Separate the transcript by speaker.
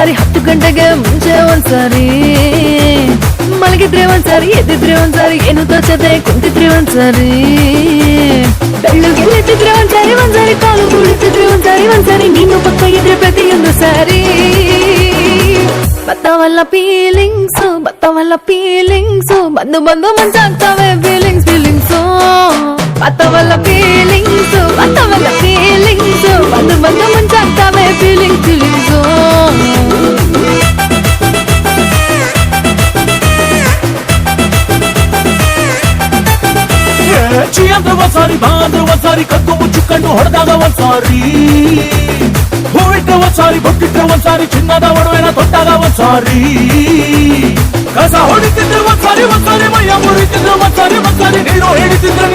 Speaker 1: ಒಂದ್ಸಾರಿ 10 ಗಂಟೆಗೆ ಮುಂಚೆ ಒಂದ್ಸಾರಿ ಮಲಗಿದ್ರೆ ಒಂದ್ಸಾರಿ ಎದ್ದಿದ್ರೆ ಒಂದ್ಸಾರಿ ಏನು ತೋಚದೆ ಕುಂತಿದ್ರೆ ಒಂದ್ಸಾರಿ ಬೆಳ್ಳುಗೆಲ್ಲಿದ್ರೆ ಒಂದ್ಸಾರಿ ಕಾಲು ಕುಳಿತಿದ್ರೆ ಒಂದ್ಸಾರಿ ನೀನು ಪಕ್ಕ ಇದ್ರೆ ಪ್ರತಿಯೊಂದು ಸಾರಿ ಬತ್ತವಲ್ಲ ಫೀಲಿಂಗ್ಸು ಬಂದು ಮಂಚಾಗ್ತವೆ ಫೀಲಿಂಗ್ಸು ಬತ್ತವಲ್ಲ ಫೀಲಿಂಗ್ಸು ಬಂದು ಮಂಚಾಗ್ತವೆ ಫೀಲಿಂಗ್ಸು
Speaker 2: ಚಿಯಂದ್ರ ಒಂದ್ಸಾರಿ ಬಾಂದ್ರ ಒಂದ್ಸಾರಿ ಕದ್ದು ಮುಚ್ಚುಕೊಂಡು ಹೊಡೆದಾಗ ಒಂದ್ಸಾರಿ ಹೂವಿಟ್ರೆ ಒಂದ್ಸಾರಿ ಬೊಟ್ಟಿಟ್ರೆ ಒಂದ್ಸಾರಿ ಚಿನ್ನದ ಒಡವೆನ ತೊಟ್ಟಾಗ ಒಂದ್ಸಾರಿ ಕಸ ಹೊಡಿತಿದ್ರೆ ಒಂದ್ಸಾರಿ ಮೈಯ ಮುರಿತಿದ್ರೆ ಒಂದ್ಸಾರಿ ನೀನು ಹೇಳಿತಿದ್ರೆ